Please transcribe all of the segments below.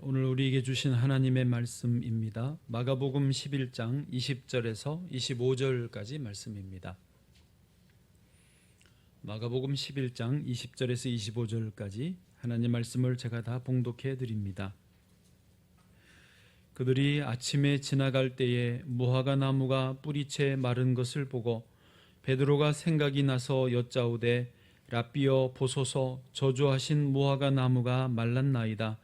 오늘 우리에게 주신 하나님의 말씀입니다. 마가복음 11장 20절에서 25절까지 말씀입니다. 마가복음 11장 20절에서 25절까지 하나님 말씀을 제가 다 봉독해 드립니다. 그들이 아침에 지나갈 때에 무화과 나무가 뿌리채 마른 것을 보고 베드로가 생각이 나서 여짜오되 랍비여 보소서, 저주하신 무화과 나무가 말랐나이다.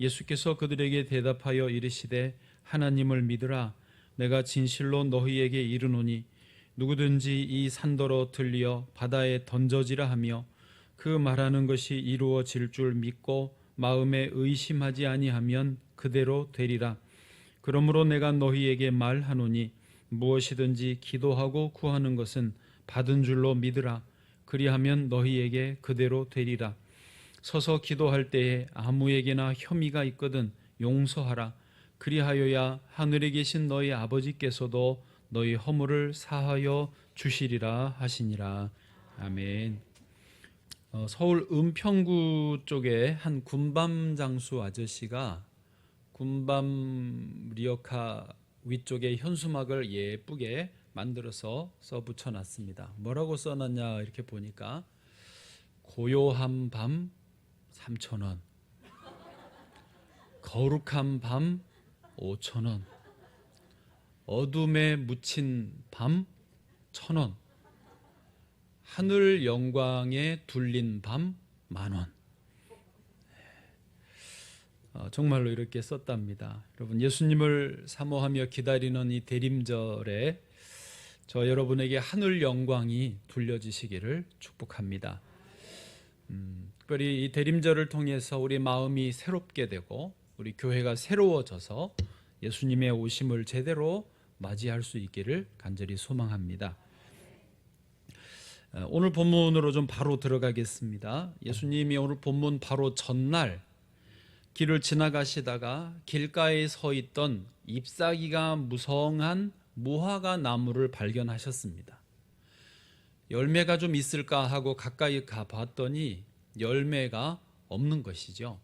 예수께서 그들에게 대답하여 이르시되 하나님을 믿으라. 내가 진실로 너희에게 이르노니 누구든지 이 산더러 들리어 바다에 던져지라 하며 그 말하는 것이 이루어질 줄 믿고 마음에 의심하지 아니하면 그대로 되리라. 그러므로 내가 너희에게 말하노니 무엇이든지 기도하고 구하는 것은 받은 줄로 믿으라. 그리하면 너희에게 그대로 되리라. 서서 기도할 때에 아무에게나 혐의가 있거든 용서하라. 그리하여야 하늘에 계신 너희 아버지께서도 너희 허물을 사하여 주시리라 하시니라. 아멘. 서울 은평구 쪽에 한 군밤 장수 아저씨가 군밤 리어카 위쪽에 현수막을 예쁘게 만들어서 써 붙여놨습니다. 뭐라고 써놨냐 이렇게 보니까 고요한 밤 3,000원, 거룩한 밤 5,000원, 어둠에 묻힌 밤 1,000원, 하늘 영광에 둘린 밤 10,000원. 정말로 이렇게 썼답니다. 여러분, 예수님을 사모하며 기다리는 이 대림절에 저 여러분에게 하늘 영광이 둘려지시기를 축복합니다. 특별히 이 대림절을 통해서 우리 마음이 새롭게 되고 우리 교회가 새로워져서 예수님의 오심을 제대로 맞이할 수 있기를 간절히 소망합니다. 오늘 본문으로 좀 바로 들어가겠습니다. 예수님이 오늘 본문 바로 전날 길을 지나가시다가 길가에 서 있던 잎사귀가 무성한 무화과 나무를 발견하셨습니다. 열매가 좀 있을까 하고 가까이 가봤더니 열매가 없는 것이죠.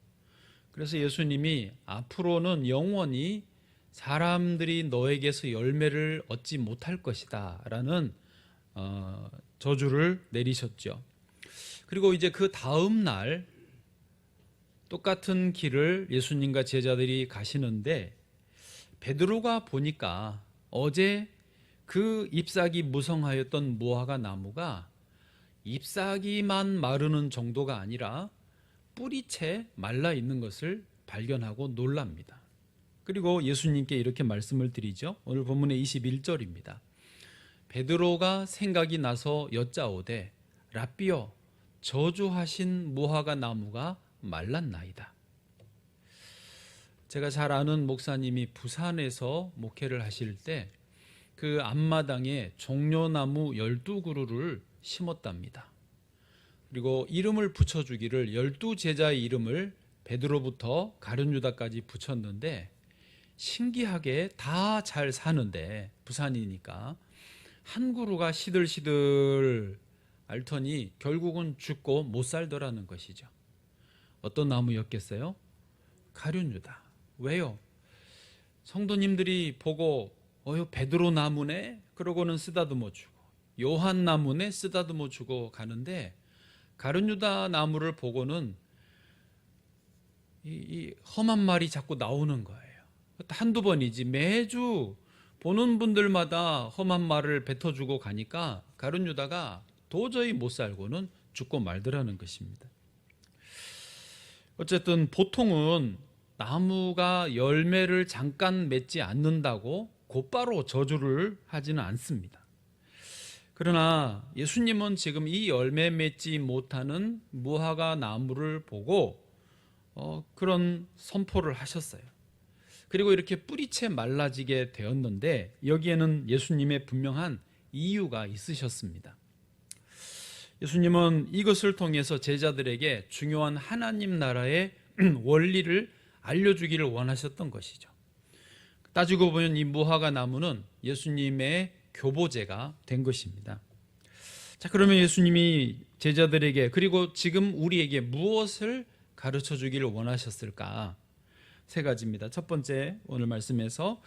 그래서 예수님이 앞으로는 영원히 사람들이 너에게서 열매를 얻지 못할 것이다 라는 저주를 내리셨죠. 그리고 이제 그 다음 날 똑같은 길을 예수님과 제자들이 가시는데 베드로가 보니까 어제 그 잎사귀 무성하였던 무화과 나무가 잎사귀만 마르는 정도가 아니라 뿌리채 말라 있는 것을 발견하고 놀랍니다. 그리고 예수님께 이렇게 말씀을 드리죠. 오늘 본문의 21절입니다. 베드로가 생각이 나서 여짜오되 랍비여, 저주하신 무화과 나무가 말랐나이다. 제가 잘 아는 목사님이 부산에서 목회를 하실 때 그 앞마당에 종려나무 12그루를 심었답니다. 그리고 이름을 붙여주기를 12제자의 이름을 베드로부터 가룟 유다까지 붙였는데 신기하게 다 잘 사는데 부산이니까 한 그루가 시들시들 앓더니 결국은 죽고 못 살더라는 것이죠. 어떤 나무였겠어요? 가룟 유다. 왜요? 성도님들이 보고 베드로 나무네? 그러고는 쓰다듬어 주고 요한 나무네? 쓰다듬어 주고 가는데 가룟 유다 나무를 보고는 이 험한 말이 자꾸 나오는 거예요. 한두 번이지 매주 보는 분들마다 험한 말을 뱉어주고 가니까 가룟 유다가 도저히 못 살고는 죽고 말더라는 것입니다. 어쨌든 보통은 나무가 열매를 잠깐 맺지 않는다고 곧바로 저주를 하지는 않습니다. 그러나 예수님은 지금 이 열매 맺지 못하는 무화과 나무를 보고 그런 선포를 하셨어요. 그리고 이렇게 뿌리채 말라지게 되었는데 여기에는 예수님의 분명한 이유가 있으셨습니다. 예수님은 이것을 통해서 제자들에게 중요한 하나님 나라의 원리를 알려주기를 원하셨던 것이죠. 따지고 보면 이 무화과 나무는 예수님의 교보제가 된 것입니다. 자, 그러면 예수님이 제자들에게 그리고 지금 우리에게 무엇을 가르쳐 주기를 원하셨을까? 세 가지입니다. 첫 번째, 오늘 말씀에서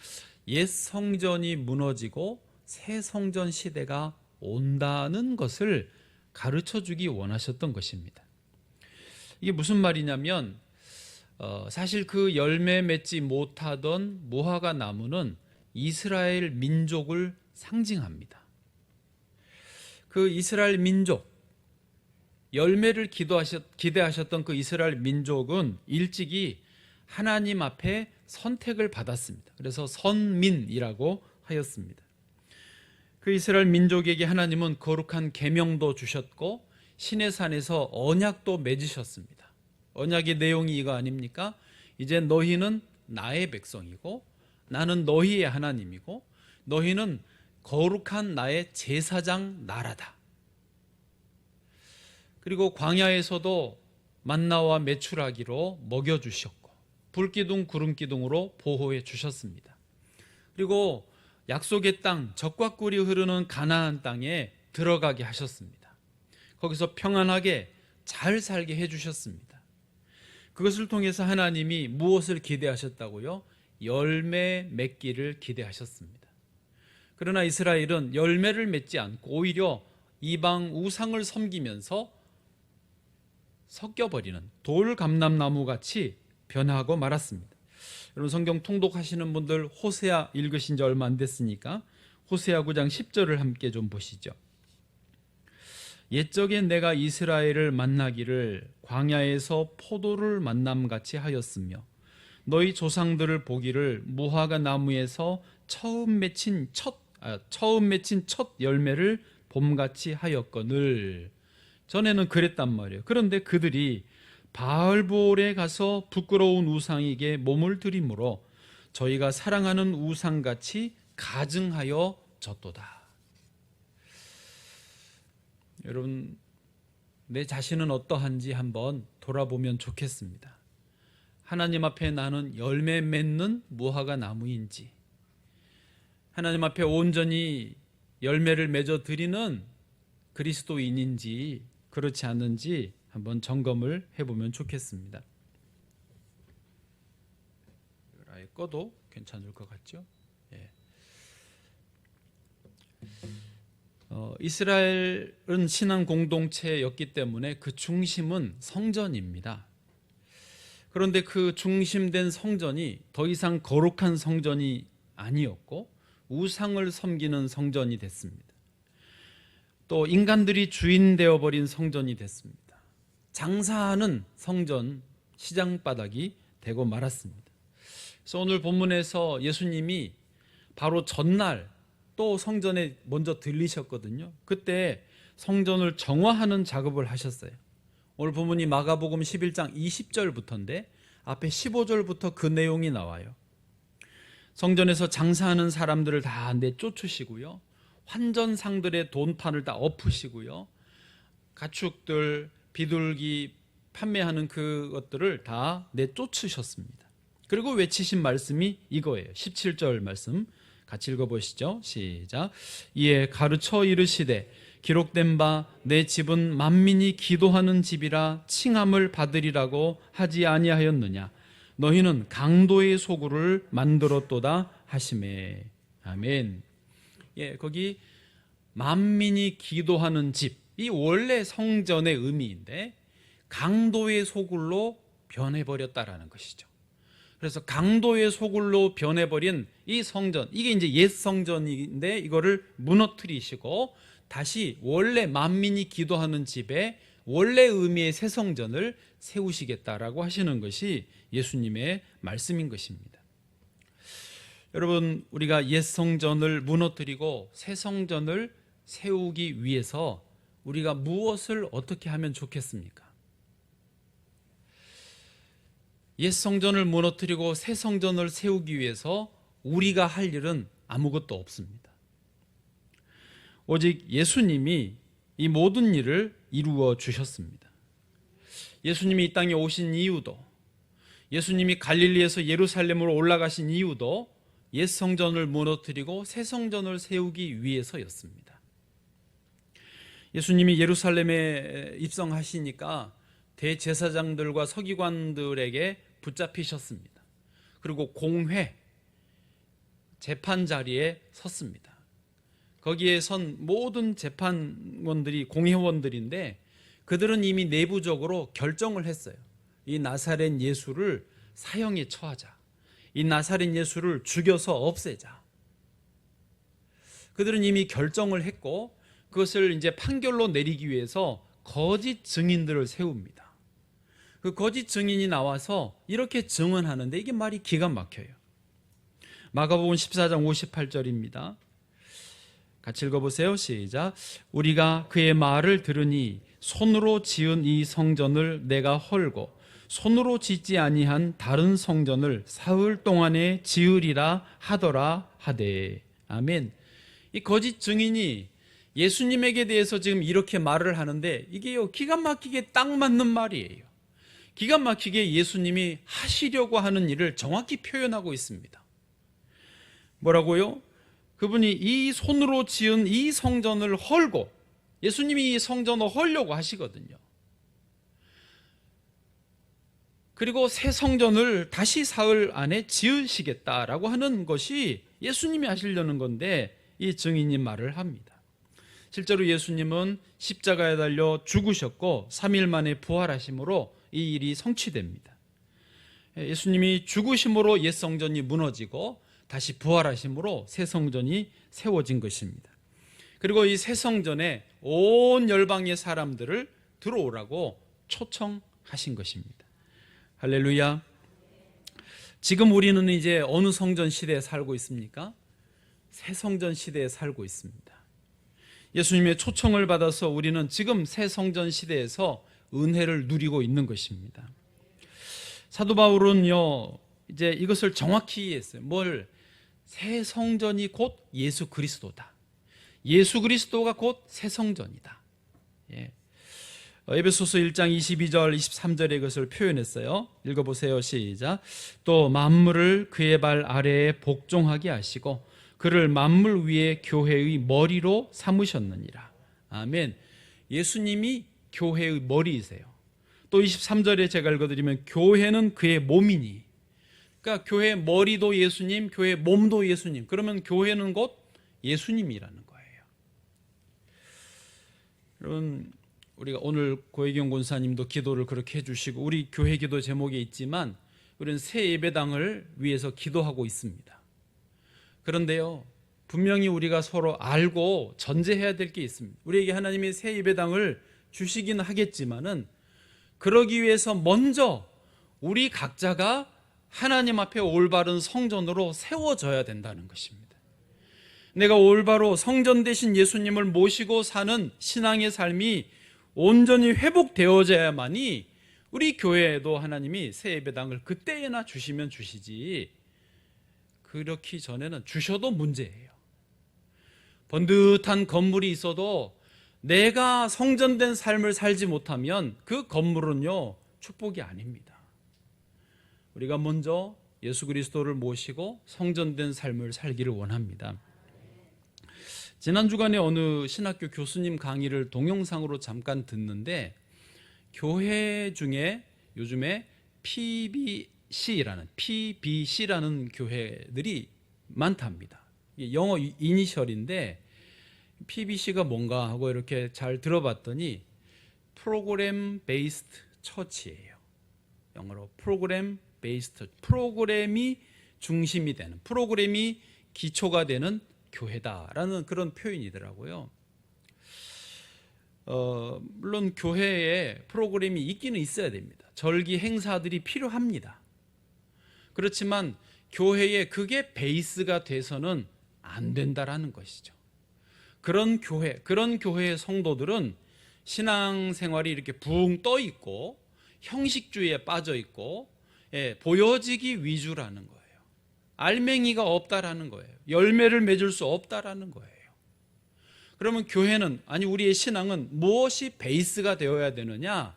옛 성전이 무너지고 새 성전 시대가 온다는 것을 가르쳐 주기 원하셨던 것입니다. 이게 무슨 말이냐면 사실 그 열매 맺지 못하던 무화과 나무는 이스라엘 민족을 상징합니다. 그 이스라엘 민족, 열매를 기대하셨던 그 이스라엘 민족은 일찍이 하나님 앞에 선택을 받았습니다. 그래서 선민이라고 하였습니다. 그 이스라엘 민족에게 하나님은 거룩한 계명도 주셨고 시내산에서 언약도 맺으셨습니다. 언약의 내용이 이거 아닙니까? 이제 너희는 나의 백성이고 나는 너희의 하나님이고 너희는 거룩한 나의 제사장 나라다. 그리고 광야에서도 만나와 메추라기로 먹여주셨고 불기둥 구름기둥으로 보호해 주셨습니다. 그리고 약속의 땅, 젖과 꿀이 흐르는 가나안 땅에 들어가게 하셨습니다. 거기서 평안하게 잘 살게 해주셨습니다. 그것을 통해서 하나님이 무엇을 기대하셨다고요? 열매 맺기를 기대하셨습니다. 그러나 이스라엘은 열매를 맺지 않고 오히려 이방 우상을 섬기면서 섞여버리는 돌감람나무 같이 변하고 말았습니다. 여러분 성경 통독하시는 분들 호세아 읽으신 지 얼마 안 됐으니까 호세아 9장 10절을 함께 좀 보시죠. 옛적에 내가 이스라엘을 만나기를 광야에서 포도를 만남같이 하였으며 너희 조상들을 보기를 무화과 나무에서 처음 맺힌 첫 열매를 봄같이 하였거늘. 전에는 그랬단 말이에요. 그런데 그들이 바알볼에 가서 부끄러운 우상에게 몸을 들이므로 저희가 사랑하는 우상같이 가증하여 졌도다. 여러분 내 자신은 어떠한지 한번 돌아보면 좋겠습니다. 하나님 앞에 나는 열매 맺는 무화과 나무인지, 하나님 앞에 온전히 열매를 맺어 드리는 그리스도인인지 그렇지 않은지 한번 점검을 해보면 좋겠습니다. 아예 꺼도 괜찮을 것 같죠? 예. 이스라엘은 신앙 공동체였기 때문에 그 중심은 성전입니다. 그런데 그 중심된 성전이 더 이상 거룩한 성전이 아니었고 우상을 섬기는 성전이 됐습니다. 또 인간들이 주인 되어버린 성전이 됐습니다. 장사하는 성전, 시장 바닥이 되고 말았습니다. 그래서 오늘 본문에서 예수님이 바로 전날 또 성전에 먼저 들리셨거든요. 그때 성전을 정화하는 작업을 하셨어요. 오늘 본문이 마가복음 11장 20절부터인데 앞에 15절부터 그 내용이 나와요. 성전에서 장사하는 사람들을 다 내쫓으시고요. 환전상들의 돈판을 다 엎으시고요. 가축들, 비둘기 판매하는 그것들을 다 내쫓으셨습니다. 그리고 외치신 말씀이 이거예요. 17절 말씀 같이 읽어보시죠. 시작. 이에 가르쳐 이르시되 기록된 바 내 집은 만민이 기도하는 집이라 칭함을 받으리라고 하지 아니하였느냐. 너희는 강도의 소굴을 만들었도다 하시매. 아멘. 예, 거기 만민이 기도하는 집, 이 원래 성전의 의미인데 강도의 소굴로 변해버렸다라는 것이죠. 그래서 강도의 소굴로 변해버린 이 성전, 이게 이제 옛 성전인데 이거를 무너뜨리시고 다시 원래 만민이 기도하는 집에 원래 의미의 새 성전을 세우시겠다라고 하시는 것이 예수님의 말씀인 것입니다. 여러분, 우리가 옛 성전을 무너뜨리고 새 성전을 세우기 위해서 우리가 무엇을 어떻게 하면 좋겠습니까? 옛 성전을 무너뜨리고 새 성전을 세우기 위해서 우리가 할 일은 아무것도 없습니다. 오직 예수님이 이 모든 일을 이루어 주셨습니다. 예수님이 이 땅에 오신 이유도, 예수님이 갈릴리에서 예루살렘으로 올라가신 이유도 옛 성전을 무너뜨리고 새 성전을 세우기 위해서였습니다. 예수님이 예루살렘에 입성하시니까 대제사장들과 서기관들에게 붙잡히셨습니다. 그리고 공회, 재판 자리에 섰습니다. 거기에 선 모든 재판원들이 공회원들인데 그들은 이미 내부적으로 결정을 했어요. 이 나사렛 예수를 사형에 처하자. 이 나사렛 예수를 죽여서 없애자. 그들은 이미 결정을 했고 그것을 이제 판결로 내리기 위해서 거짓 증인들을 세웁니다. 그 거짓 증인이 나와서 이렇게 증언하는데 이게 말이 기가 막혀요. 마가복음 14장 58절입니다. 같이 읽어보세요. 시작. 우리가 그의 말을 들으니 손으로 지은 이 성전을 내가 헐고 손으로 짓지 아니한 다른 성전을 사흘 동안에 지으리라 하더라 하되. 아멘. 이 거짓 증인이 예수님에게 대해서 지금 이렇게 말을 하는데 이게요 기가 막히게 딱 맞는 말이에요. 기가 막히게 예수님이 하시려고 하는 일을 정확히 표현하고 있습니다. 뭐라고요? 그분이 이 손으로 지은 이 성전을 헐고, 예수님이 이 성전을 헐려고 하시거든요. 그리고 새 성전을 다시 사흘 안에 지으시겠다라고 하는 것이 예수님이 하시려는 건데 이 증인이 말을 합니다. 실제로 예수님은 십자가에 달려 죽으셨고 3일 만에 부활하심으로 이 일이 성취됩니다. 예수님이 죽으심으로 옛 성전이 무너지고 다시 부활하심으로 새 성전이 세워진 것입니다. 그리고 이 새 성전에 온 열방의 사람들을 들어오라고 초청하신 것입니다. 할렐루야. 지금 우리는 이제 어느 성전 시대에 살고 있습니까? 새 성전 시대에 살고 있습니다. 예수님의 초청을 받아서 우리는 지금 새 성전 시대에서 은혜를 누리고 있는 것입니다. 사도 바울은요 이제 이것을 정확히 이해했어요. 새 성전이 곧 예수 그리스도다. 예수 그리스도가 곧 새 성전이다. 예. 에베소서 1장 22절 23절에 이것을 표현했어요. 읽어보세요. 시작. 또 만물을 그의 발 아래에 복종하게 하시고 그를 만물 위에 교회의 머리로 삼으셨느니라. 아멘. 예수님이 교회의 머리이세요. 또 23절에 제가 읽어드리면 교회는 그의 몸이니. 그러니까 교회 머리도 예수님, 교회 몸도 예수님. 그러면 교회는 곧 예수님이라는 거예요. 여러분, 우리가 오늘 고혜경 권사님도 기도를 그렇게 해주시고 우리 교회 기도 제목에 있지만 우리는 새 예배당을 위해서 기도하고 있습니다. 그런데요, 분명히 우리가 서로 알고 전제해야 될 게 있습니다. 우리에게 하나님이 새 예배당을 주시긴 하겠지만은 그러기 위해서 먼저 우리 각자가 하나님 앞에 올바른 성전으로 세워져야 된다는 것입니다. 내가 올바로 성전 되신 예수님을 모시고 사는 신앙의 삶이 온전히 회복되어져야만이 우리 교회에도 하나님이 새 예배당을 그때나 주시면 주시지 그렇기 전에는 주셔도 문제예요. 번듯한 건물이 있어도 내가 성전된 삶을 살지 못하면 그 건물은요 축복이 아닙니다. 우리가 먼저 예수 그리스도를 모시고 성전된 삶을 살기를 원합니다. 지난 주간에 어느 신학교 교수님 강의를 동영상으로 잠깐 듣는데 교회 중에 요즘에 PBC라는 교회들이 많답니다. 영어 이니셜인데 PBC가 뭔가 하고 이렇게 잘 들어봤더니 프로그램 베이스드 처치예요. 영어로 프로그램 베이스드, 프로그램이 중심이 되는, 프로그램이 기초가 되는 교회다라는 그런 표현이더라고요. 물론 교회에 프로그램이 있기는 있어야 됩니다. 절기 행사들이 필요합니다. 그렇지만 교회에 그게 베이스가 돼서는 안 된다라는 것이죠. 그런 교회의 성도들은 신앙생활이 이렇게 붕 떠 있고 형식주의에 빠져 있고 보여지기 위주라는 거예요. 알맹이가 없다라는 거예요. 열매를 맺을 수 없다라는 거예요. 그러면 교회는, 아니 우리의 신앙은 무엇이 베이스가 되어야 되느냐?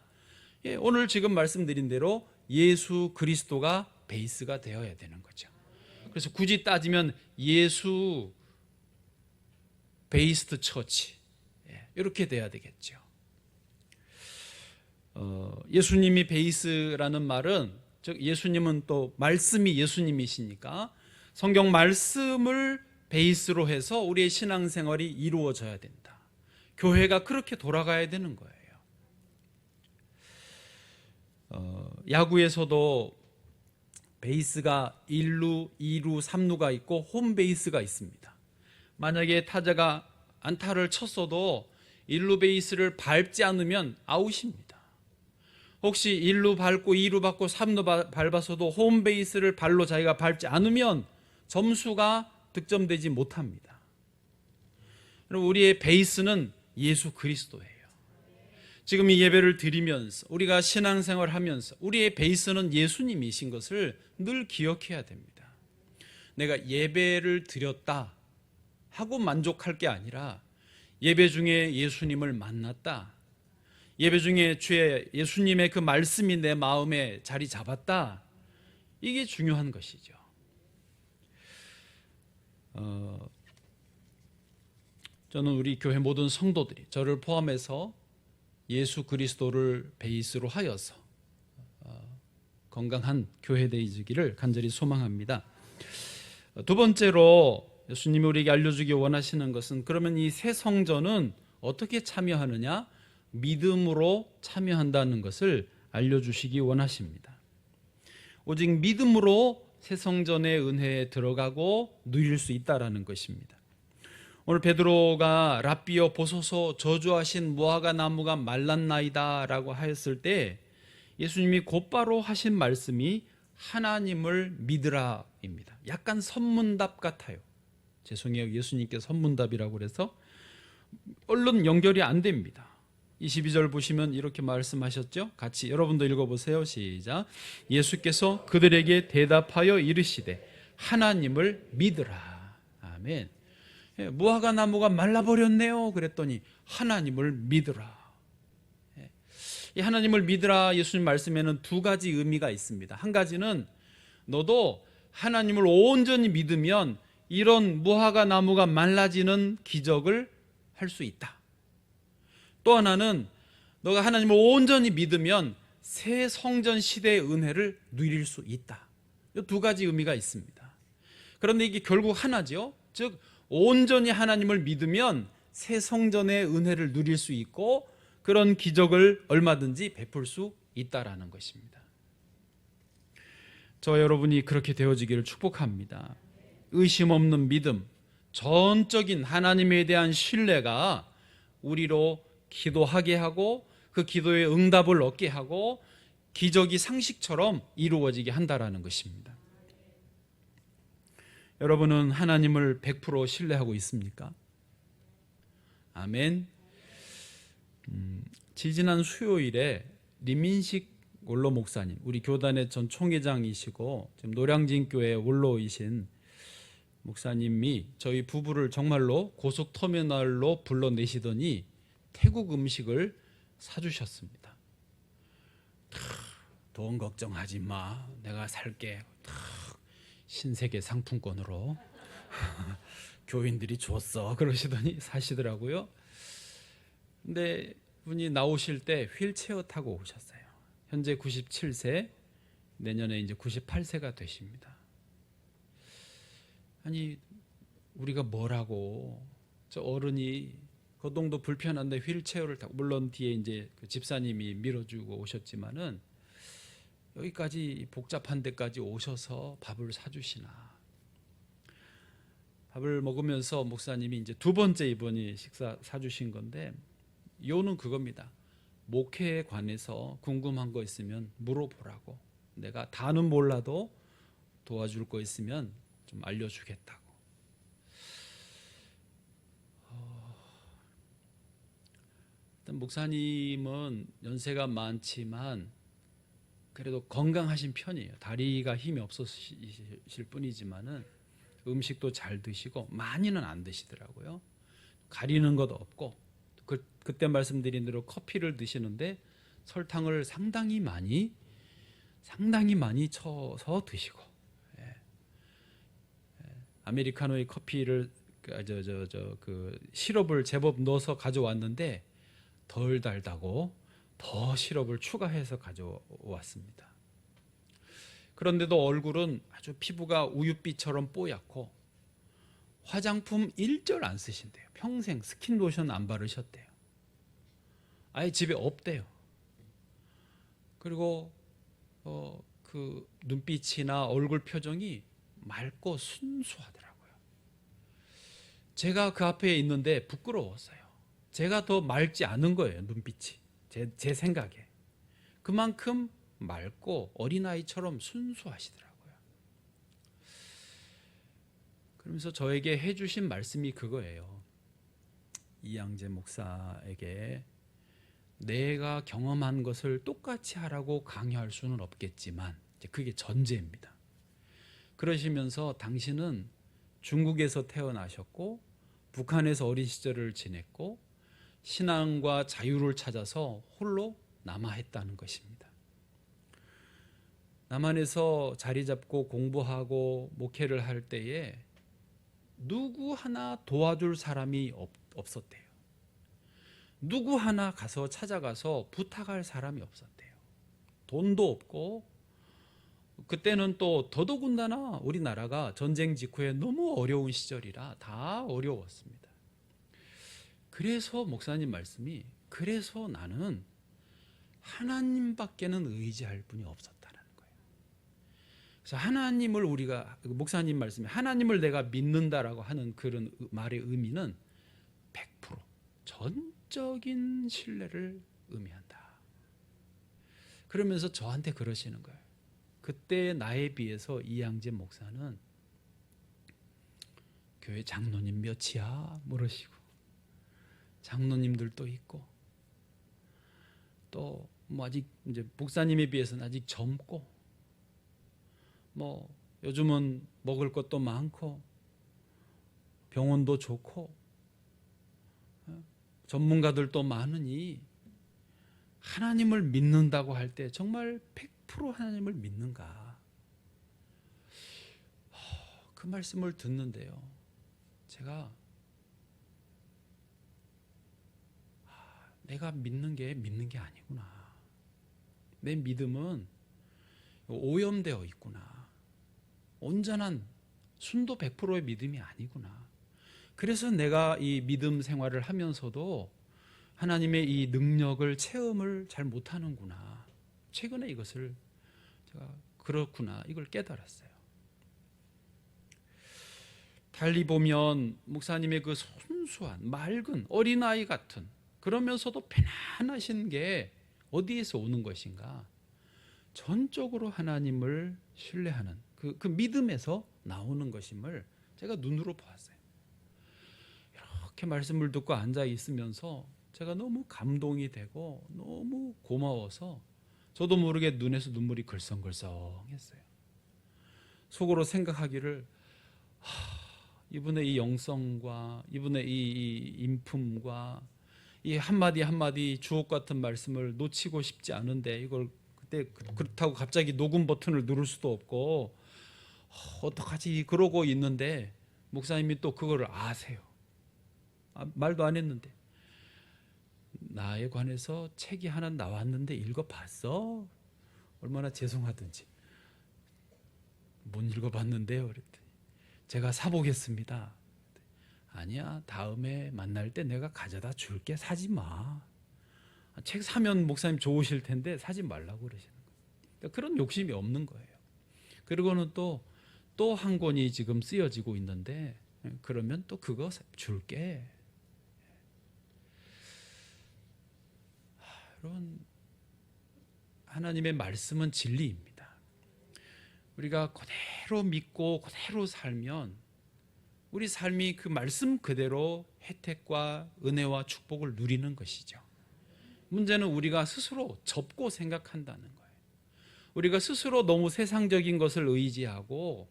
오늘 지금 말씀드린 대로 예수 그리스도가 베이스가 되어야 되는 거죠. 그래서 굳이 따지면 예수 베이스드 처치, 이렇게 돼야 되겠죠. 예수님이 베이스라는 말은 즉 예수님은 또 말씀이 예수님이시니까 성경 말씀을 베이스로 해서 우리의 신앙생활이 이루어져야 된다. 교회가 그렇게 돌아가야 되는 거예요. 야구에서도 베이스가 1루, 2루, 3루가 있고 홈베이스가 있습니다. 만약에 타자가 안타를 쳤어도 1루 베이스를 밟지 않으면 아웃입니다. 혹시 1루 밟고 2루 밟고 3루 밟아서도 홈베이스를 발로 자기가 밟지 않으면 점수가 득점되지 못합니다. 우리의 베이스는 예수 그리스도예요. 지금 이 예배를 드리면서 우리가 신앙생활을 하면서 우리의 베이스는 예수님이신 것을 늘 기억해야 됩니다. 내가 예배를 드렸다 하고 만족할 게 아니라 예배 중에 예수님을 만났다, 예배 중에 주의 예수님의 그 말씀이 내 마음에 자리 잡았다, 이게 중요한 것이죠. 저는 우리 교회 모든 성도들이 저를 포함해서 예수 그리스도를 베이스로 하여서 건강한 교회 되기를 간절히 소망합니다. 두 번째로 예수님이 우리에게 알려주기 원하시는 것은, 그러면 이 새 성전은 어떻게 참여하느냐? 믿음으로 참여한다는 것을 알려주시기 원하십니다. 오직 믿음으로 새 성전의 은혜에 들어가고 누릴 수 있다라는 것입니다. 오늘 베드로가 랍비여 보소서 저주하신 무화과 나무가 말랐나이다 라고 하였을 때 예수님이 곧바로 하신 말씀이 하나님을 믿으라 입니다. 약간 선문답 같아요. 죄송해요, 예수님께서 선문답이라고 그래서 얼른 연결이 안 됩니다. 22절 보시면 이렇게 말씀하셨죠. 같이 여러분도 읽어보세요. 시작. 예수께서 그들에게 대답하여 이르시되 하나님을 믿으라. 아멘. 무화과 나무가 말라버렸네요 그랬더니 하나님을 믿으라. 이 하나님을 믿으라 예수님 말씀에는 두 가지 의미가 있습니다. 한 가지는 너도 하나님을 온전히 믿으면 이런 무화과 나무가 말라지는 기적을 할 수 있다. 또 하나는 너가 하나님을 온전히 믿으면 새 성전 시대의 은혜를 누릴 수 있다. 이 두 가지 의미가 있습니다. 그런데 이게 결국 하나죠. 즉 온전히 하나님을 믿으면 새 성전의 은혜를 누릴 수 있고 그런 기적을 얼마든지 베풀 수 있다라는 것입니다. 저와 여러분이 그렇게 되어지기를 축복합니다. 의심 없는 믿음, 전적인 하나님에 대한 신뢰가 우리로 기도하게 하고 그 기도의 응답을 얻게 하고 기적이 상식처럼 이루어지게 한다라는 것입니다. 여러분은 하나님을 100% 신뢰하고 있습니까? 아멘. 지지난 수요일에林민식 원로 목사님, 우리 교단의 전 총회장이시고 지금 노량진교회 원로이신 목사님이 저희 부부를 정말로 고속터미널로 불러내시더니 태국 음식을 사주셨습니다. 돈 걱정하지 마, 내가 살게. 신세계 상품권으로 교인들이 줬어 그러시더니 사시더라고요. 근데 분이 나오실 때 휠체어 타고 오셨어요. 현재 97세, 내년에 이제 98세가 되십니다. 아니 우리가 뭐라고, 저 어른이 거동도 불편한데 휠체어를 타고, 물론 뒤에 이제 그 집사님이 밀어주고 오셨지만은 여기까지 복잡한 데까지 오셔서 밥을 사주시나. 밥을 먹으면서 목사님이 이제 두 번째 이번이 식사 사주신 건데, 요는 그겁니다. 목회에 관해서 궁금한 거 있으면 물어보라고. 내가 다는 몰라도 도와줄 거 있으면 좀 알려주겠다고. 일단 목사님은 연세가 많지만 그래도 건강하신 편이에요. 다리가 힘이 없으실 뿐이지만은 음식도 잘 드시고 많이는 안 드시더라고요. 가리는 것 없고 그때 말씀드린 대로 커피를 드시는데 설탕을 상당히 많이 쳐서 드시고, 아메리카노의 커피를 그 시럽을 제법 넣어서 가져왔는데 덜 달다고 더 시럽을 추가해서 가져왔습니다. 그런데도 얼굴은 아주 피부가 우윳빛처럼 뽀얗고 화장품 일절 안 쓰신대요. 평생 스킨로션 안 바르셨대요. 아예 집에 없대요. 그리고 그 눈빛이나 얼굴 표정이 맑고 순수하더라고요. 제가 그 앞에 있는데 부끄러웠어요. 제가 더 맑지 않은 거예요, 눈빛이. 제 생각에. 그만큼 맑고 어린아이처럼 순수하시더라고요. 그러면서 저에게 해주신 말씀이 그거예요. 이양재 목사에게 내가 경험한 것을 똑같이 하라고 강요할 수는 없겠지만, 그게 전제입니다. 그러시면서 당신은 중국에서 태어나셨고 북한에서 어린 시절을 지냈고 신앙과 자유를 찾아서 홀로 남하했다는 것입니다. 남한에서 자리 잡고 공부하고 목회를 할 때에 누구 하나 도와줄 사람이 없었대요. 누구 하나 가서 찾아가서 부탁할 사람이 없었대요. 돈도 없고, 그때는 또 더더군다나 우리나라가 전쟁 직후에 너무 어려운 시절이라 다 어려웠습니다. 그래서 목사님 말씀이, 그래서 나는 하나님밖에는 의지할 분이 없었다는 거예요. 그래서 하나님을 우리가, 목사님 말씀에 하나님을 내가 믿는다라고 하는 그런 말의 의미는 100% 전적인 신뢰를 의미한다. 그러면서 저한테 그러시는 거예요. 그때 나에 비해서 이양재 목사는 교회 장로님 몇이야? 물으시고, 장로님들도 있고, 또 뭐 아직 이제 목사님에 비해서는 아직 젊고, 뭐 요즘은 먹을 것도 많고 병원도 좋고 전문가들도 많으니 하나님을 믿는다고 할 때 정말 100% 하나님을 믿는가? 그 말씀을 듣는데요, 제가 내가 믿는 게 아니구나. 내 믿음은 오염되어 있구나. 온전한 순도 100%의 믿음이 아니구나. 그래서 내가 이 믿음 생활을 하면서도 하나님의 이 능력을 체험을 잘 못하는구나. 최근에 이것을 제가 그렇구나, 이걸 깨달았어요. 달리 보면 목사님의 그 순수한 맑은 어린아이 같은, 그러면서도 편안하신 게 어디에서 오는 것인가? 전적으로 하나님을 신뢰하는 그 믿음에서 나오는 것임을 제가 눈으로 보았어요. 이렇게 말씀을 듣고 앉아 있으면서 제가 너무 감동이 되고 너무 고마워서 저도 모르게 눈에서 눈물이 글썽글썽했어요. 속으로 생각하기를, 이분의 이 영성과 이분의 이 인품과 이 한마디 한마디 주옥 같은 말씀을 놓치고 싶지 않은데, 이걸 그때 그렇다고 갑자기 녹음 버튼을 누를 수도 없고 어떡하지 그러고 있는데 목사님이 또 그거를 아세요. 말도 안 했는데, 나에 관해서 책이 하나 나왔는데 읽어봤어? 얼마나 죄송하든지. 못 읽어봤는데요. 그랬더니 제가 사보겠습니다. 아니야, 다음에 만날 때 내가 가져다 줄게. 사지 마. 책 사면 목사님 좋으실 텐데 사지 말라고 그러시는 거예요. 그런 욕심이 없는 거예요. 그리고는 또 한 권이 지금 쓰여지고 있는데, 그러면 또 그거 줄게. 여러분, 하나님의 말씀은 진리입니다. 우리가 그대로 믿고 그대로 살면 우리 삶이 그 말씀 그대로 혜택과 은혜와 축복을 누리는 것이죠. 문제는 우리가 스스로 접고 생각한다는 거예요. 우리가 스스로 너무 세상적인 것을 의지하고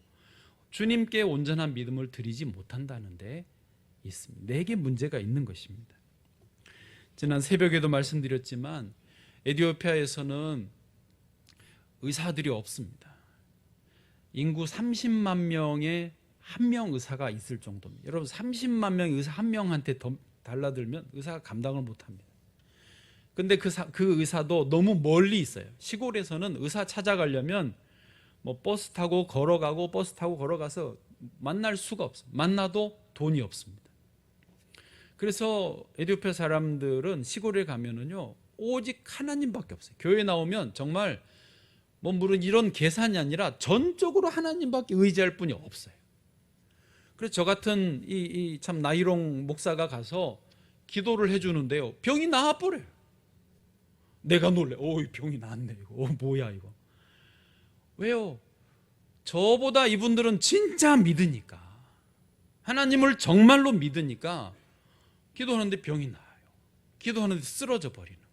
주님께 온전한 믿음을 드리지 못한다는 데 있습니다. 내게 문제가 있는 것입니다. 지난 새벽에도 말씀드렸지만 에티오피아에서는 의사들이 없습니다. 인구 30만 명에 한 명 의사가 있을 정도입니다. 여러분, 30만 명의 의사 한 명한테 더 달라들면 의사가 감당을 못합니다. 근데 그 의사도 너무 멀리 있어요. 시골에서는 의사 찾아가려면 뭐 버스 타고 걸어가고 버스 타고 걸어가서 만날 수가 없어요. 만나도 돈이 없습니다. 그래서 에티오피아 사람들은 시골에 가면은요 오직 하나님밖에 없어요. 교회 나오면 정말 뭐 물론 이런 계산이 아니라 전적으로 하나님밖에 의지할 분이 없어요. 그래서 저 같은 이 참 나이롱 목사가 가서 기도를 해주는데요, 병이 나아버려요. 내가 놀래. 병이 나았네 이거. 뭐야 이거. 왜요? 저보다 이분들은 진짜 믿으니까, 하나님을 정말로 믿으니까 기도하는데 병이 나아요. 기도하는데 쓰러져 버리는 거예요.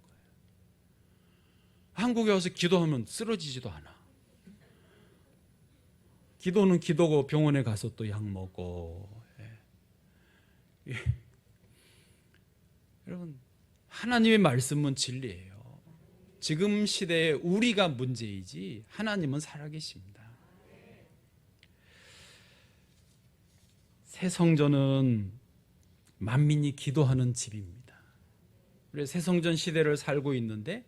한국에 와서 기도하면 쓰러지지도 않아. 기도는 기도고 병원에 가서 또 약 먹고. 여러분, 하나님의 말씀은 진리예요. 지금 시대에 우리가 문제이지 하나님은 살아계십니다. 새 성전은 만민이 기도하는 집입니다. 우리 새 성전 시대를 살고 있는데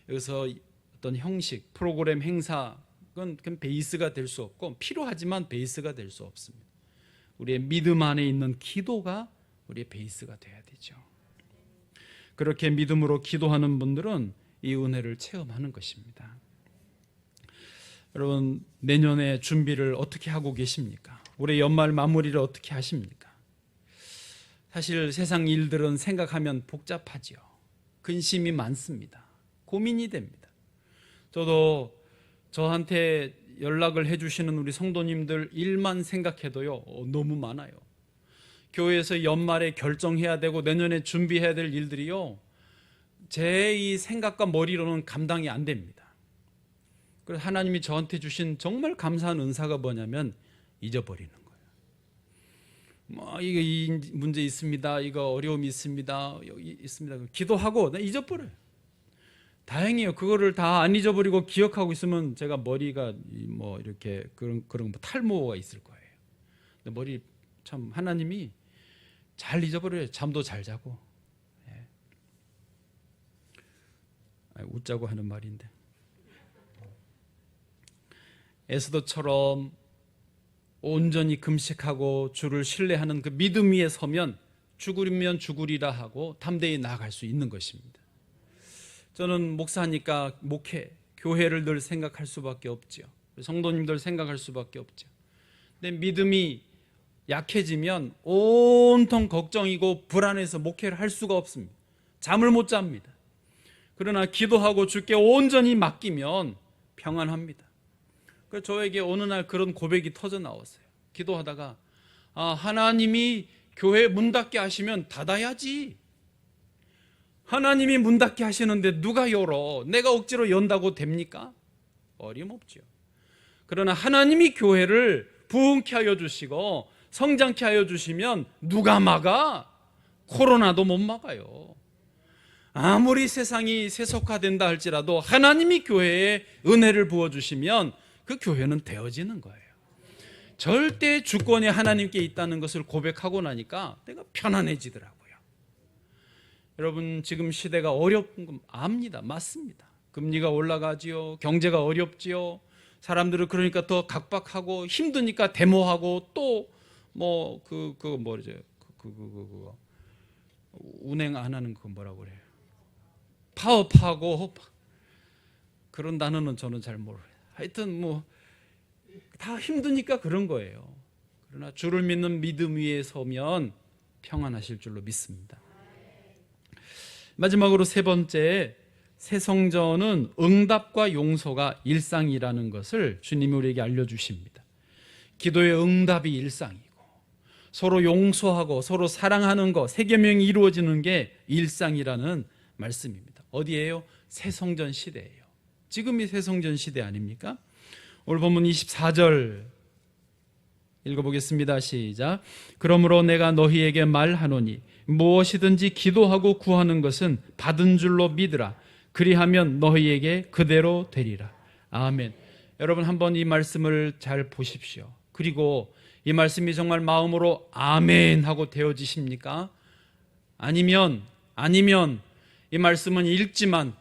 여기서 어떤 형식, 프로그램, 행사 그건 베이스가 될 수 없고 필요하지만 베이스가 될 수 없습니다. 우리의 믿음 안에 있는 기도가 우리의 베이스가 돼야 되죠. 그렇게 믿음으로 기도하는 분들은 이 은혜를 체험하는 것입니다. 여러분, 내년에 준비를 어떻게 하고 계십니까? 올해 연말 마무리를 어떻게 하십니까? 사실 세상 일들은 생각하면 복잡하지요. 근심이 많습니다. 고민이 됩니다. 저도 저한테 연락을 해주시는 우리 성도님들 일만 생각해도요 너무 많아요. 교회에서 연말에 결정해야 되고 내년에 준비해야 될 일들이요 제 이 생각과 머리로는 감당이 안 됩니다. 그래서 하나님이 저한테 주신 정말 감사한 은사가 뭐냐면 잊어버리는 거예요. 뭐 이거 이 문제 있습니다, 이거 어려움이 있습니다, 여기 있습니다, 기도하고 잊어버려요. 다행이에요. 그거를 다 안 잊어버리고 기억하고 있으면 제가 머리가 뭐 이렇게 그런 뭐 탈모가 있을 거예요. 근데 머리 참 하나님이 잘 잊어버려요. 잠도 잘 자고. 웃자고 하는 말인데, 에스더처럼 온전히 금식하고 주를 신뢰하는 그 믿음 위에 서면 죽으면 죽으리라 하고 담대히 나아갈 수 있는 것입니다. 저는 목사니까 목회, 교회를 늘 생각할 수밖에 없죠. 성도님들 생각할 수밖에 없죠. 근데 믿음이 약해지면 온통 걱정이고 불안해서 목회를 할 수가 없습니다. 잠을 못 잡니다. 그러나 기도하고 주께 온전히 맡기면 평안합니다. 그래서 저에게 어느 날 그런 고백이 터져 나왔어요. 기도하다가 하나님이 교회 문 닫게 하시면 닫아야지. 하나님이 문 닫게 하시는데 누가 열어? 내가 억지로 연다고 됩니까? 어림없죠. 그러나 하나님이 교회를 부흥케 하여 주시고 성장케 하여 주시면 누가 막아? 코로나도 못 막아요. 아무리 세상이 세속화된다 할지라도 하나님이 교회에 은혜를 부어주시면 그 교회는 되어지는 거예요. 절대 주권이 하나님께 있다는 것을 고백하고 나니까 내가 편안해지더라고요. 여러분, 지금 시대가 어려운 건 압니다. 맞습니다. 금리가 올라가지요. 경제가 어렵지요. 사람들은 그러니까 더 각박하고 힘드니까 데모하고 또 뭐 뭐죠? 운행 안 하는 그 뭐라고 그래요? 파업하고 그런 단어는 저는 잘 모르요. 하여튼 뭐 다 힘드니까 그런 거예요. 그러나 주를 믿는 믿음 위에 서면 평안하실 줄로 믿습니다. 마지막으로 세 번째, 새 성전은 응답과 용서가 일상이라는 것을 주님이 우리에게 알려주십니다. 기도의 응답이 일상이고 서로 용서하고 서로 사랑하는 것, 새 계명이 이루어지는 게 일상이라는 말씀입니다. 어디예요? 새 성전 시대예요. 지금이 새 성전 시대 아닙니까? 오늘 본문 24절 읽어보겠습니다. 시작. 그러므로 내가 너희에게 말하노니 무엇이든지 기도하고 구하는 것은 받은 줄로 믿으라. 그리하면 너희에게 그대로 되리라. 아멘. 여러분, 한번 이 말씀을 잘 보십시오. 그리고 이 말씀이 정말 마음으로 아멘 하고 되어지십니까? 아니면 이 말씀은 읽지만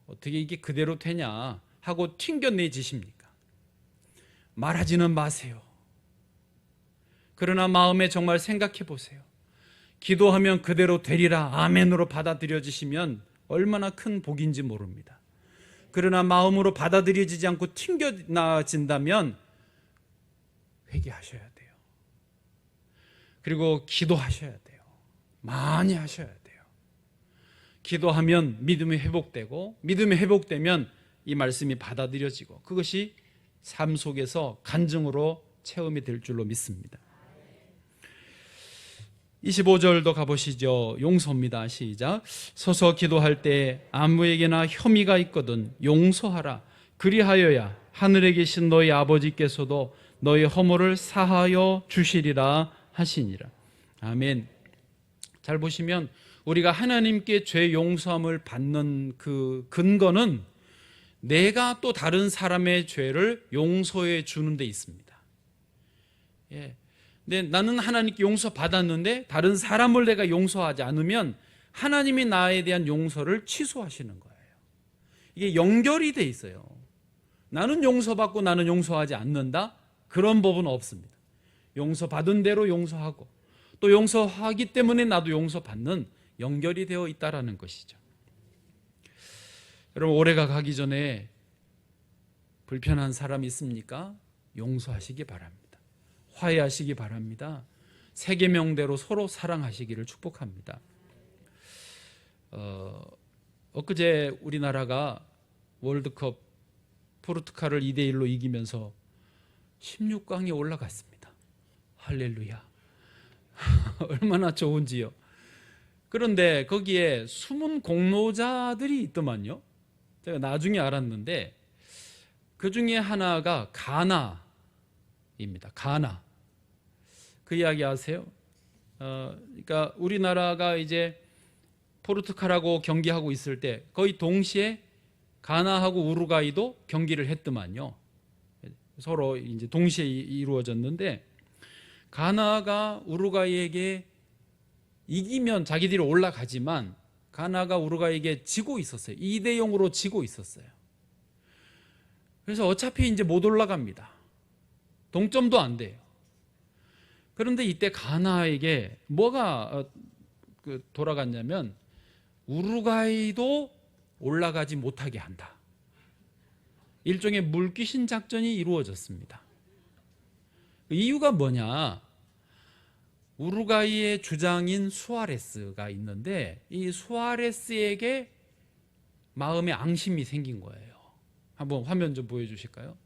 어떻게 이게 그대로 되냐 하고 튕겨내지십니까? 말하지는 마세요. 그러나 마음에 정말 생각해 보세요. 기도하면 그대로 되리라 아멘으로 받아들여지시면 얼마나 큰 복인지 모릅니다. 그러나 마음으로 받아들여지지 않고 튕겨나진다면 회개하셔야 돼요. 그리고 기도하셔야 돼요. 많이 하셔야 돼요. 기도하면 믿음이 회복되고, 믿음이 회복되면 이 말씀이 받아들여지고, 그것이 삶 속에서 간증으로 체험이 될 줄로 믿습니다. 25절도 가보시죠. 용서입니다. 시작. 서서 기도할 때 아무에게나 혐의가 있거든 용서하라. 그리하여야 하늘에 계신 너희 아버지께서도 너희 허물을 사하여 주시리라 하시니라. 아멘. 잘 보시면 우리가 하나님께 죄 용서함을 받는 그 근거는 내가 또 다른 사람의 죄를 용서해 주는 데 있습니다. 예. 근데 나는 하나님께 용서받았는데 다른 사람을 내가 용서하지 않으면 하나님이 나에 대한 용서를 취소하시는 거예요. 이게 연결이 돼 있어요. 나는 용서받고 나는 용서하지 않는다? 그런 법은 없습니다. 용서받은 대로 용서하고 또 용서하기 때문에 나도 용서받는 연결이 되어 있다는 것이죠. 여러분, 올해가 가기 전에 불편한 사람 있습니까? 용서하시기 바랍니다. 화해하시기 바랍니다. 세계명대로 서로 사랑하시기를 축복합니다. 엊그제 우리나라가 월드컵 포르투갈을 2대1로 이기면서 16강에 올라갔습니다. 할렐루야. 얼마나 좋은지요. 그런데 거기에 숨은 공로자들이 있더만요. 제가 나중에 알았는데 그 중에 하나가 가나입니다. 가나. 그 이야기 아세요? 그러니까 우리나라가 이제 포르투갈하고 경기하고 있을 때 거의 동시에 가나하고 우루과이도 경기를 했더만요. 서로 이제 동시에 이루어졌는데 가나가 우루과이에게 이기면 자기들이 올라가지만 가나가 우루과이에게 지고 있었어요. 2대0으로 지고 있었어요. 그래서 어차피 이제 못 올라갑니다. 동점도 안 돼요. 그런데 이때 가나에게 뭐가 돌아갔냐면 우루과이도 올라가지 못하게 한다. 일종의 물귀신 작전이 이루어졌습니다. 이유가 뭐냐? 우루과이의 주장인 수아레스가 있는데 이 수아레스에게 마음에 앙심이 생긴 거예요. 한번 화면 좀 보여주실까요?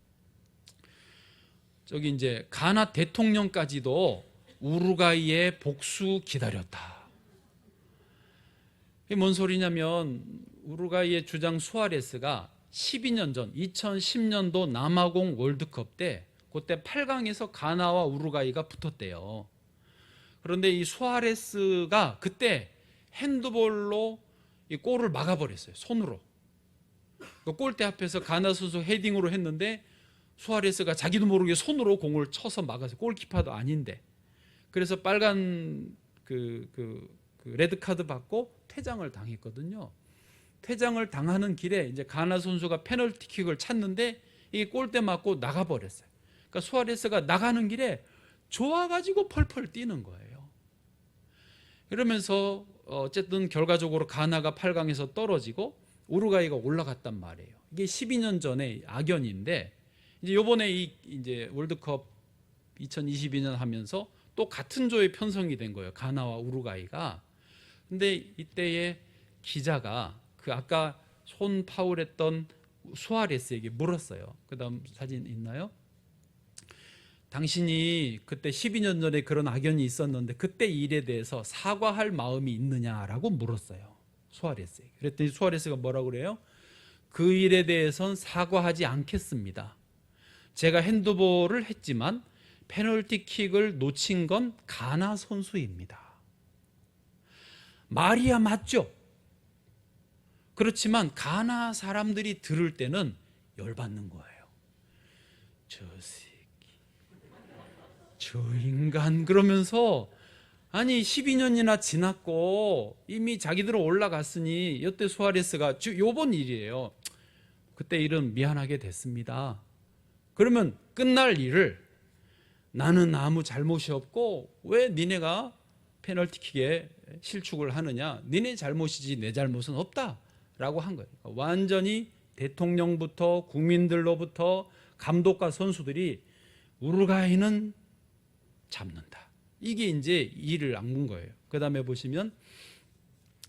저기 이제 가나 대통령까지도 우루과이의 복수 기다렸다. 이게 뭔 소리냐면 우루과이의 주장 수아레스가 12년 전 2010년도 남아공 월드컵 때 그때 8강에서 가나와 우루과이가 붙었대요. 그런데 이 수아레스가 그때 핸드볼로 이 골을 막아버렸어요. 손으로. 그 골대 앞에서 가나 선수 헤딩으로 했는데 수아레스가 자기도 모르게 손으로 공을 쳐서 막았어요. 골키퍼도 아닌데. 그래서 빨간 레드카드 받고 퇴장을 당했거든요. 퇴장을 당하는 길에 이제 가나 선수가 페널티킥을 찼는데 이 골대 맞고 나가버렸어요. 그러니까 수아레스가 나가는 길에 좋아가지고 펄펄 뛰는 거예요. 이러면서 어쨌든 결과적으로 가나가 8강에서 떨어지고 우루과이가 올라갔단 말이에요. 이게 12년 전의 악연인데 이제 요번에 이제 월드컵 2022년 하면서 또 같은 조에 편성이 된 거예요. 가나와 우루과이가. 근데 이때에 기자가 그 아까 손 파울했던 수아레스에게 물었어요. 그다음 사진 있나요? 당신이 그때 12년 전에 그런 악연이 있었는데 그때 일에 대해서 사과할 마음이 있느냐라고 물었어요. 수아레스에게. 그랬더니 수아레스가 뭐라고 그래요? 그 일에 대해선 사과하지 않겠습니다. 제가 핸드볼을 했지만 페널티킥을 놓친 건 가나 선수입니다. 말이야 맞죠? 그렇지만 가나 사람들이 들을 때는 열받는 거예요. 저 새끼, 저 인간, 그러면서 아니 12년이나 지났고 이미 자기들은 올라갔으니, 이때 수아레스가 요번 일이에요. 그때 일은 미안하게 됐습니다. 그러면 끝날 일을 나는 아무 잘못이 없고 왜 니네가 페널티킥에 실축을 하느냐, 니네 잘못이지 내 잘못은 없다라고 한 거예요. 완전히 대통령부터 국민들로부터 감독과 선수들이 우루과이는 잡는다, 이게 이제 이를 악문 거예요. 그 다음에 보시면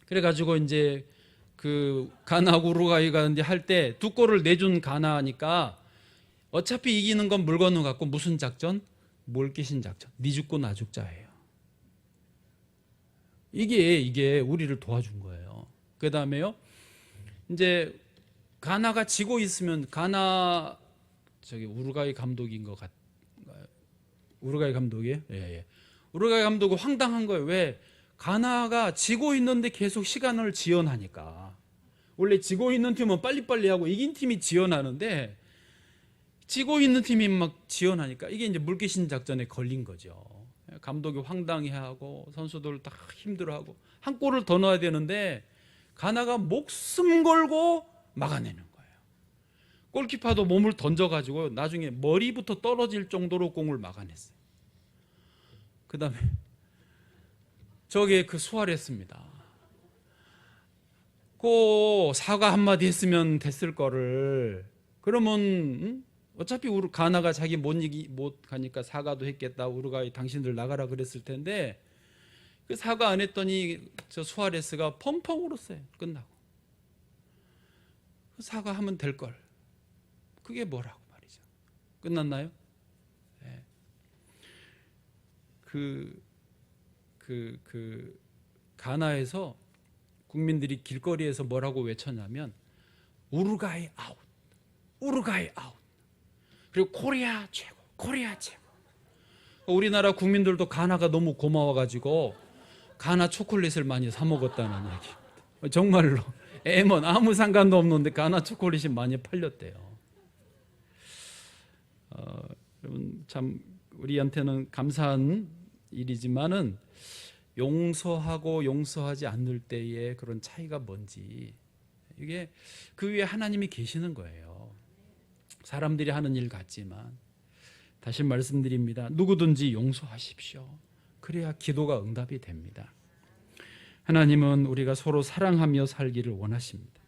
그래가지고 이제 그 가나 우루과이가 이제 할 때 두 골을 내준 가나니까 어차피 이기는 건 물 건너 갖고 무슨 작전? 몰기신 작전. 니 죽고 나 죽자예요. 이게 우리를 도와준 거예요. 그 다음에요, 이제 가나가 지고 있으면 가나 우루과이 감독인 것 같아요. 우루과이 감독이에요? 예. 우루과이 감독은 황당한 거예요. 왜? 가나가 지고 있는데 계속 시간을 지연하니까. 원래 지고 있는 팀은 빨리빨리 하고 이긴 팀이 지연하는데 지고 있는 팀이 막 지연하니까 이게 이제 물귀신 작전에 걸린 거죠. 감독이 황당해하고 선수들 다 힘들어하고 한 골을 더 넣어야 되는데 가나가 목숨 걸고 막아내는 거예요. 골키퍼도 몸을 던져가지고 나중에 머리부터 떨어질 정도로 공을 막아냈어요. 그 다음에 저게 그 수아레스입니다. 그 사과 한마디 했으면 됐을 거를, 그러면 어차피 가나가 자기 못 가니까 사과도 했겠다, 우루과이 당신들 나가라 그랬을 텐데 그 사과 안 했더니 저 수아레스가 펑펑 울었어요. 끝나고. 그 사과하면 될 걸. 그게 뭐라고 말이죠. 끝났나요? 네. 가나에서 국민들이 길거리에서 뭐라고 외쳤냐면 우루과이 아웃, 우루과이 아웃. 그리고 코리아 최고, 코리아 최고. 우리나라 국민들도 가나가 너무 고마워가지고 가나 초콜릿을 많이 사 먹었다는 얘기. 정말로 M1 아무 상관도 없는데 가나 초콜릿이 많이 팔렸대요. 여러분 참 우리한테는 감사한 일이지만은 용서하고 용서하지 않을 때의 그런 차이가 뭔지, 이게 그 위에 하나님이 계시는 거예요. 사람들이 하는 일 같지만 다시 말씀드립니다. 누구든지 용서하십시오. 그래야 기도가 응답이 됩니다. 하나님은 우리가 서로 사랑하며 살기를 원하십니다.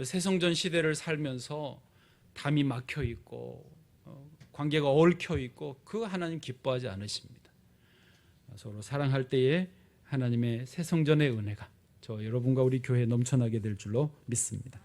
새성전 시대를 살면서 담이 막혀 있고 관계가 얽혀 있고 그 하나님 기뻐하지 않으십니다. 서로 사랑할 때에 하나님의 새성전의 은혜가 저 여러분과 우리 교회에 넘쳐나게 될 줄로 믿습니다.